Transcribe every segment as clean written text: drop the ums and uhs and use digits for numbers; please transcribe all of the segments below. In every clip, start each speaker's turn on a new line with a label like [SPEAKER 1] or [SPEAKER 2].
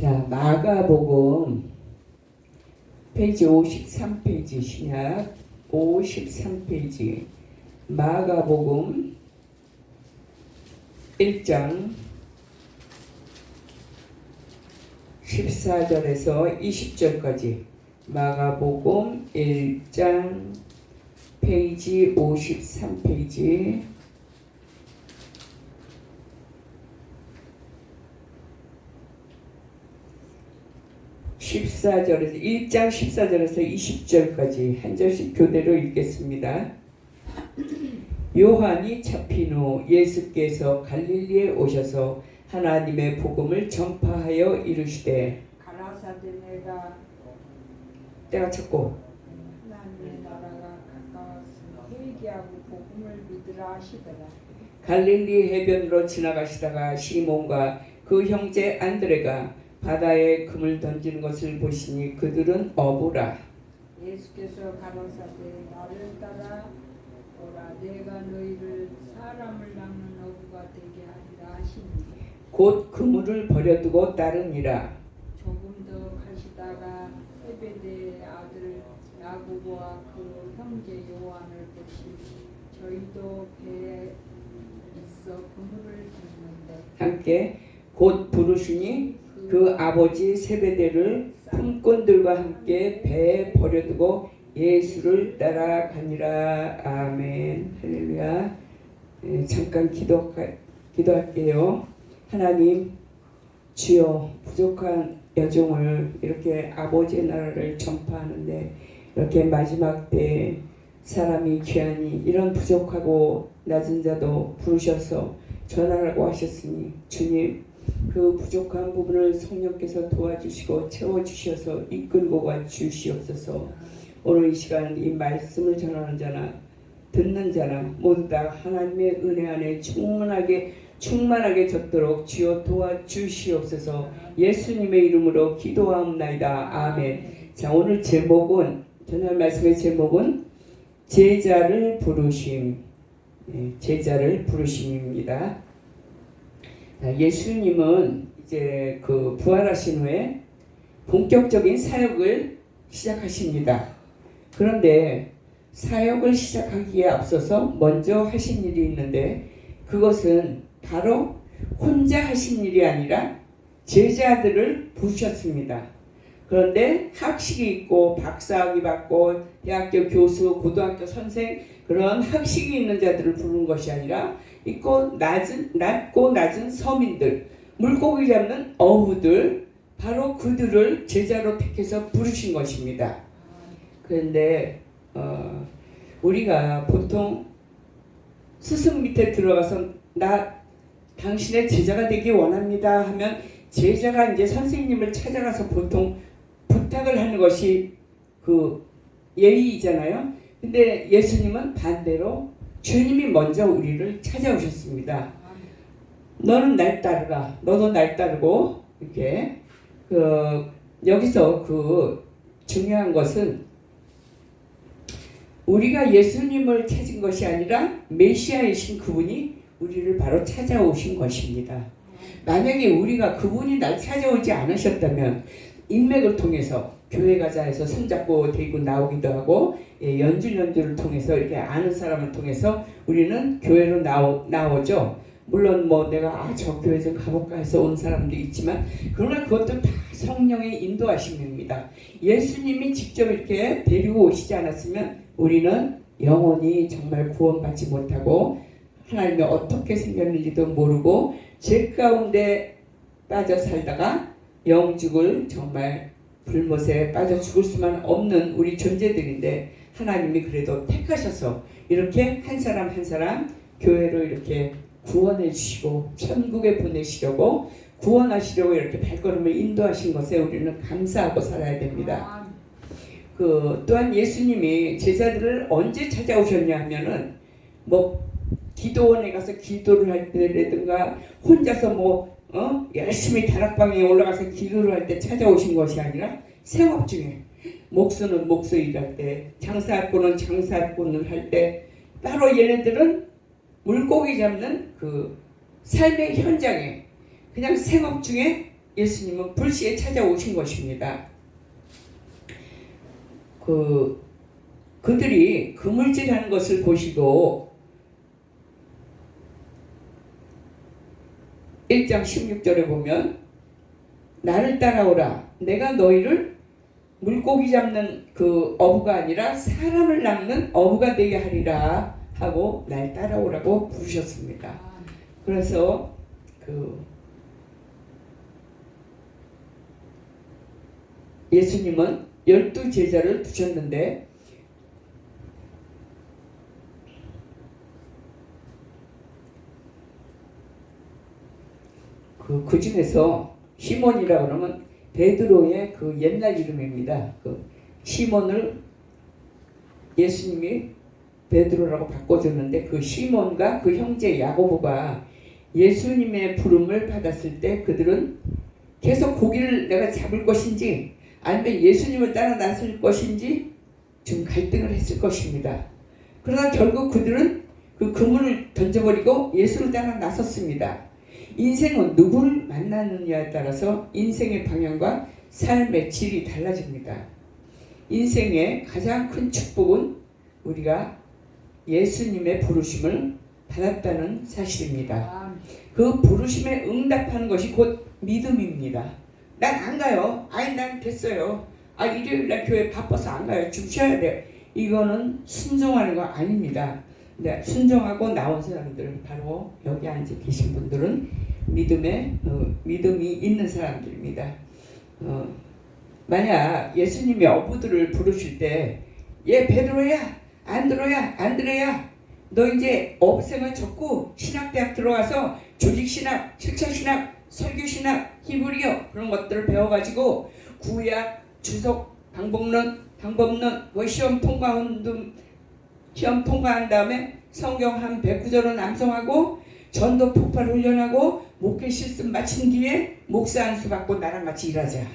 [SPEAKER 1] 자, 마가복음 페이지 53페이지 신약 53페이지 마가복음 1장 14절에서 20절까지 마가복음 1장 페이지 53페이지 14절에서 1장 14절에서 20절까지 한 절씩 교대로 읽겠습니다. 요한이 잡힌 후 예수께서 갈릴리에 오셔서 하나님의 복음을 전파하여 이르시되
[SPEAKER 2] 가라사대 내가
[SPEAKER 1] 때가 찼고
[SPEAKER 2] 하나님의 나라가 가까웠으니 회개하고 복음을 믿으라 하시더라.
[SPEAKER 1] 갈릴리 해변으로 지나가시다가 시몬과 그 형제 안드레가 바다에 금을 던지는 것을 보시니 그들은 어부라.
[SPEAKER 2] 예수께서 가라사대 나를 따라 오라. 내가 너희를 사람을 낚는 어부가 되게 하리라 하시니
[SPEAKER 1] 곧 그물을 버려두고 따르니라.
[SPEAKER 2] 조금 더 가시다가 세베대의 아들 야고보와 그 형제 요한을 보시니 저희도 배에 있어 그물을 젓는데
[SPEAKER 1] 함께 곧 부르시니 그 아버지 세베대를 품꾼들과 함께 배에 버려두고 예수를 따라가니라. 아멘. 할렐루야. 잠깐 기도할게요. 하나님, 주여, 부족한 여종을 이렇게 아버지의 나라를 전파하는데 이렇게 마지막 때에 사람이 귀하니 이런 부족하고 낮은 자도 부르셔서 전하라고 하셨으니 주님, 그 부족한 부분을 성령께서 도와주시고 채워주셔서 이끌고 가 주시옵소서. 오늘 이 시간 이 말씀을 전하는 자나 듣는 자나 모두 다 하나님의 은혜 안에 충만하게 젖도록 주여 도와주시옵소서. 예수님의 이름으로 기도하옵나이다. 아멘. 자, 오늘 제목은 전할 말씀의 제목은 제자를 부르심. 제자를 부르심입니다. 예수님은 이제 그 부활하신 후에 본격적인 사역을 시작하십니다. 그런데 사역을 시작하기에 앞서서 먼저 하신 일이 있는데 그것은 바로 혼자 하신 일이 아니라 제자들을 부르셨습니다. 그런데 학식이 있고 박사학위 받고 대학교 교수, 고등학교 선생 그런 학식이 있는 자들을 부르는 것이 아니라 낮고 낮은 서민들, 물고기 잡는 어부들, 바로 그들을 제자로 택해서 부르신 것입니다. 그런데 우리가 보통 스승 밑에 들어가서 나 당신의 제자가 되기 원합니다 하면 제자가 이제 선생님을 찾아가서 보통 부탁을 하는 것이 그 예의이잖아요. 근데 예수님은 반대로 주님이 먼저 우리를 찾아오셨습니다. 너는 날 따르라. 너도 날 따르고 이렇게 여기서 중요한 것은 우리가 예수님을 찾은 것이 아니라 메시아이신 그분이 우리를 바로 찾아오신 것입니다. 만약에 우리가 그분이 날 찾아오지 않으셨다면 인맥을 통해서 교회 가자 해서 손잡고 데리고 나오기도 하고 연주를 통해서 이렇게 아는 사람을 통해서 우리는 교회로 나오죠. 물론 내가 저 교회 좀 가볼까 해서 온 사람도 있지만 그러나 그것도 다 성령의 인도하심입니다. 예수님이 직접 이렇게 데리고 오시지 않았으면 우리는 영원히 정말 구원받지 못하고 하나님이 어떻게 생겼는지도 모르고 죄 가운데 빠져 살다가 영죽을 정말 불못에 빠져 죽을 수만 없는 우리 존재들인데 하나님이 그래도 택하셔서 이렇게 한 사람 한 사람 교회로 이렇게 구원해 주시고 천국에 보내시려고 구원하시려고 이렇게 발걸음을 인도하신 것에 우리는 감사하고 살아야 됩니다. 또한 예수님이 제자들을 언제 찾아오셨냐 하면은 기도원에 가서 기도를 할 때라든가 혼자서 열심히 다락방에 올라가서 기도를 할 때 찾아오신 것이 아니라 생업 중에 목수는 목수 일할 때 장사꾼은 장사꾼을 할 때 바로 얘네들은 물고기 잡는 그 삶의 현장에 그냥 생업 중에 예수님은 불시에 찾아오신 것입니다. 그들이 그물질하는 것을 보시고 1장 16절에 보면 나를 따라오라 내가 너희를 물고기 잡는 그 어부가 아니라 사람을 낚는 어부가 되게 하리라 하고 날 따라오라고 부르셨습니다. 그래서 예수님은 12제자를 두셨는데 그 중에서 시몬이라 그러면 베드로의 그 옛날 이름입니다. 그 시몬을 예수님이 베드로라고 바꿔줬는데 그 시몬과 그 형제 야고보가 예수님의 부름을 받았을 때 그들은 계속 고기를 내가 잡을 것인지 아니면 예수님을 따라 나설 것인지 좀 갈등을 했을 것입니다. 그러나 결국 그들은 그 그물을 던져버리고 예수를 따라 나섰습니다. 인생은 누구를 만나느냐에 따라서 인생의 방향과 삶의 질이 달라집니다. 인생의 가장 큰 축복은 우리가 예수님의 부르심을 받았다는 사실입니다. 그 부르심에 응답하는 것이 곧 믿음입니다. 난 안 가요. 아니 난 됐어요. 일요일날 교회 바빠서 안 가요. 좀 쉬어야 돼요. 이거는 순종하는 거 아닙니다. 네, 순종하고 나온 사람들 바로 여기 앉아 계신 분들은 믿음이 있는 사람들입니다. 만약 예수님이 어부들을 부르실 때 얘 베드로야 안드로야 너 이제 어부생활 접고 신학대학 들어가서 조직신학 실천신학 설교신학 히브리어 그런 것들을 배워가지고 구약 주석 방법론 시험 통과한 다음에 성경 한 109절은 암송하고 전도 폭발 훈련하고 목회 실습 마친 뒤에 목사 안수 받고 나랑 같이 일하자.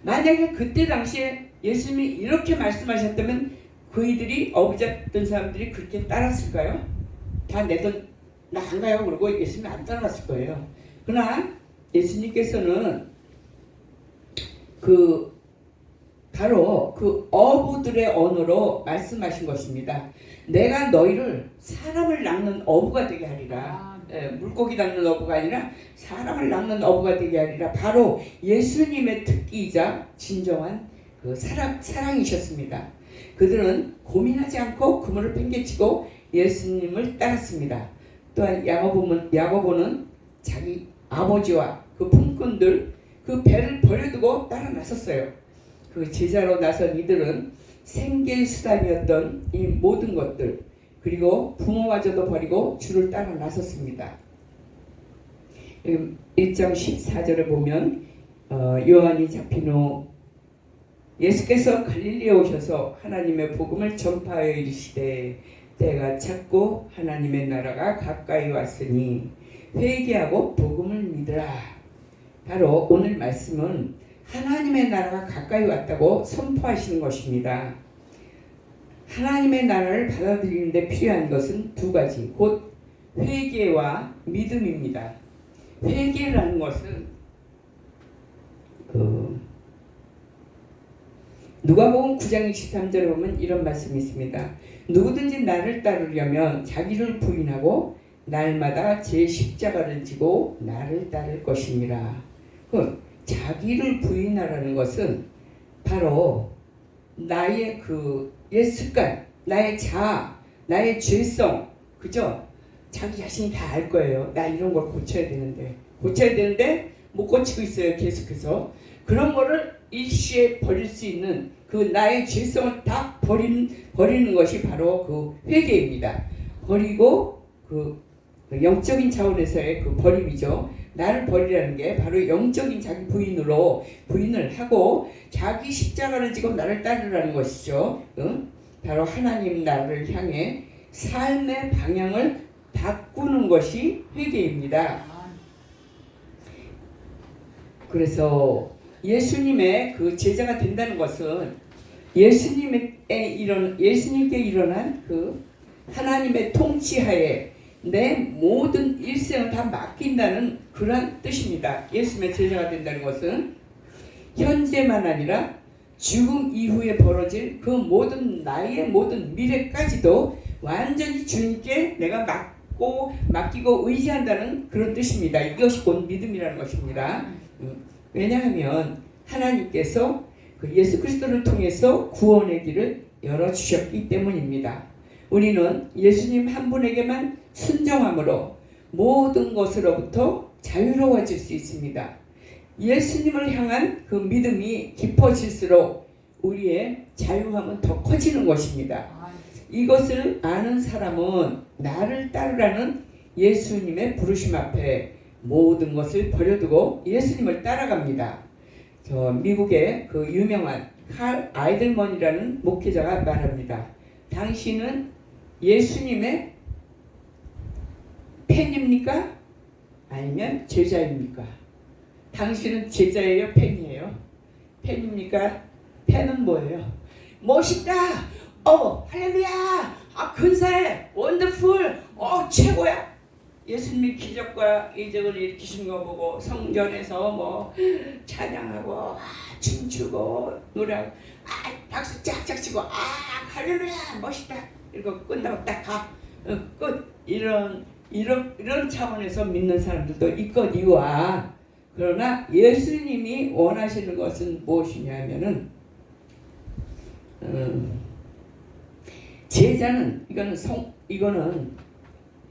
[SPEAKER 1] 만약에 그때 당시에 예수님이 이렇게 말씀하셨다면 그이들이 어부 잡던 사람들이 그렇게 따랐을까요? 다 내 돈 나 안 가요 그러고 예수님이 안 따랐을 거예요. 그러나 예수님께서는 바로 그 어부들의 언어로 말씀하신 것입니다. 내가 너희를 사람을 낚는 어부가 되게 하리라. 물고기 낚는 어부가 아니라 사람을 낚는 어부가 되게 하리라. 바로 예수님의 특기이자 진정한 그 사랑이셨습니다. 그들은 고민하지 않고 그물을 팽개치고 예수님을 따랐습니다. 또한 야고보는 자기 아버지와 그 품꾼들 그 배를 버려두고 따라 나섰어요. 그 제자로 나선 이들은 생계 수단이었던 이 모든 것들 그리고 부모마저도 버리고 주를 따라 나섰습니다. 1장 14절에 보면 요한이 잡힌 후 예수께서 갈릴리에 오셔서 하나님의 복음을 전파하여 이르시되 때가 찼고 하나님의 나라가 가까이 왔으니 회개하고 복음을 믿으라. 바로 오늘 말씀은 하나님의 나라가 가까이 왔다고 선포하시는 것입니다. 하나님의 나라를 받아들이는 데 필요한 것은 두 가지, 곧 회개와 믿음입니다. 회개라는 것은 누가복음 9장 23절에 보면 이런 말씀이 있습니다. 누구든지 나를 따르려면 자기를 부인하고 날마다 제 십자가를 지고 나를 따를 것이니라. 자기를 부인하라는 것은 바로 나의 그 옛 습관, 나의 자아, 나의 죄성, 그죠? 자기 자신이 다 알 거예요. 나 이런 걸 고쳐야 되는데 못 고치고 있어요. 계속해서 그런 거를 일시에 버릴 수 있는 그 나의 죄성을 다 버리는 것이 바로 그 회개입니다. 버리고 그 영적인 차원에서의 그 버림이죠. 나를 버리라는 게 바로 영적인 자기 부인을 하고 자기 십자가를 지고 나를 따르라는 것이죠. 바로 하나님 나라를 향해 삶의 방향을 바꾸는 것이 회개입니다. 그래서 예수님의 그 제자가 된다는 것은 예수님께 일어난 그 하나님의 통치하에 내 모든 일생을 다 맡긴다는 그러한 뜻입니다. 예수님의 제자가 된다는 것은 현재만 아니라 죽음 이후에 벌어질 그 모든 나의 모든 미래까지도 완전히 주님께 내가 맡기고 의지한다는 그런 뜻입니다. 이것이 곧 믿음이라는 것입니다. 왜냐하면 하나님께서 그 예수 그리스도를 통해서 구원의 길을 열어주셨기 때문입니다. 우리는 예수님 한 분에게만 순종함으로 모든 것으로부터 자유로워질 수 있습니다. 예수님을 향한 그 믿음이 깊어질수록 우리의 자유함은 더 커지는 것입니다. 이것을 아는 사람은 나를 따르라는 예수님의 부르심 앞에 모든 것을 버려두고 예수님을 따라갑니다. 저 미국의 그 유명한 칼 아이들먼이라는 목회자가 말합니다. 당신은 예수님의 팬입니까? 아니면 제자입니까? 당신은 제자예요? 팬이에요? 팬입니까? 팬은 뭐예요? 멋있다! 할렐루야! 근사해! 원더풀! 최고야! 예수님이 기적과 이적을 일으키신 거 보고 성전에서 뭐 찬양하고 춤추고 노래하고 박수 짝짝 치고 할렐루야! 멋있다! 이러고 끝나고 딱 가. 끝! 이런 차원에서 믿는 사람들도 있거니와 그러나 예수님이 원하시는 것은 무엇이냐면은 제자는 이거는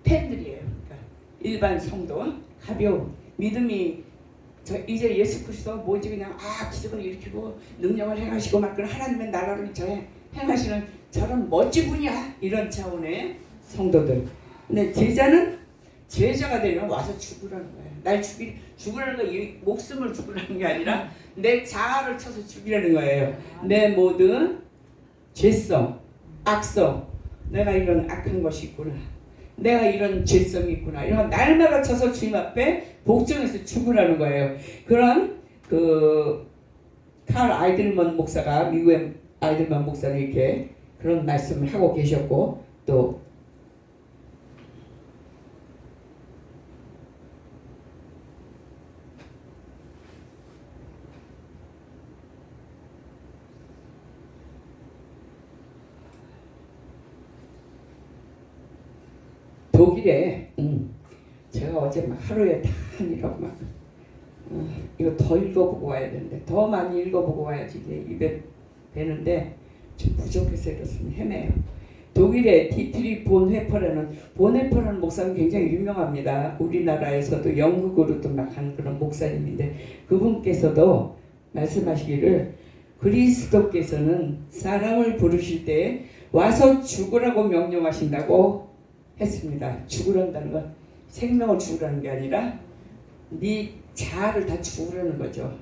[SPEAKER 1] 팬들이에요. 그러니까 일반 성도 가벼운 믿음이 이제 예수 그리스도 뭐지 그냥 기적을 일으키고 능력을 행하시고 막 그런 하나님의 나라를 행하시는 저런 멋진 분이야 이런 차원의 성도들. 근데 제자는 제자가 되면 와서 죽으라는 거예요. 날 죽으라는 거 목숨을 죽으라는 게 아니라 내 자아를 쳐서 죽이라는 거예요. 내 모든 죄성, 악성, 내가 이런 악한 것이 있구나. 내가 이런 죄성이 있구나. 이런 날마다 쳐서 주님 앞에 복종해서 죽으라는 거예요. 그런 칼 아이들먼 목사가 미국의 아이들먼 목사는 이렇게 그런 말씀을 하고 계셨고 또 독일에 제가 어제 막 하루에 다 하느라고 막 이거 더 읽어보고 와야 되는데 더 많이 읽어보고 와야지 이게 입에 배는데 좀 부족해서 이렇습니다. 헤매요. 독일의 디트리 본헤퍼라는 목사는 굉장히 유명합니다. 우리나라에서도 연극으로도 막 하는 그런 목사님인데 그분께서도 말씀하시기를 그리스도께서는 사람을 부르실 때 와서 죽으라고 명령하신다고 했습니다. 죽으란다는 건 생명을 죽으라는 게 아니라 네 자아를 다 죽으라는 거죠.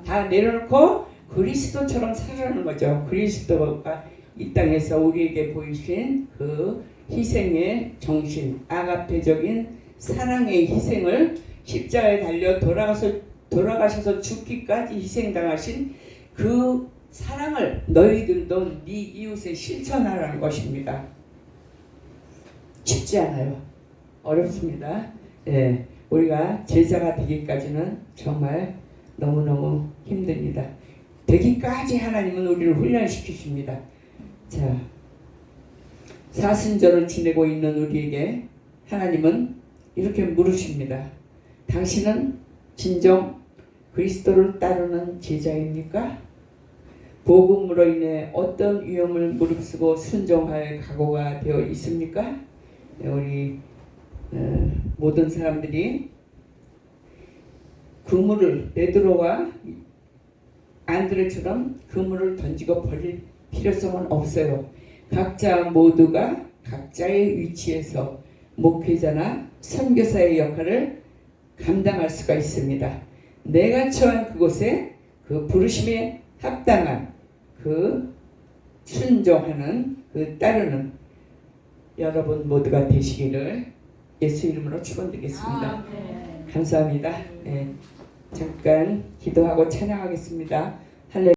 [SPEAKER 1] 다 내려놓고 그리스도처럼 살아라는 거죠. 그리스도가 이 땅에서 우리에게 보이신 그 희생의 정신, 아가페적인 사랑의 희생을 십자가에 달려 돌아가셔서 죽기까지 희생당하신 그 사랑을 너희들도 네 이웃에 실천하라는 것입니다. 쉽지 않아요. 어렵습니다. 예, 우리가 제자가 되기까지는 정말 너무너무 힘듭니다. 되기까지 하나님은 우리를 훈련시키십니다. 자, 사순절을 지내고 있는 우리에게 하나님은 이렇게 물으십니다. 당신은 진정 그리스도를 따르는 제자입니까? 복음으로 인해 어떤 위험을 무릅쓰고 순종할 각오가 되어 있습니까? 우리 모든 사람들이 그물을 베드로와 안드레처럼 그물을 던지고 버릴 필요성은 없어요. 각자 모두가 각자의 위치에서 목회자나 선교사의 역할을 감당할 수가 있습니다. 내가 처한 그곳에 그 부르심에 합당한 그 순종하는 그 따르는 여러분 모두가 되시기를 예수 이름으로 축원드리겠습니다. 감사합니다. 네, 잠깐 기도하고 찬양하겠습니다.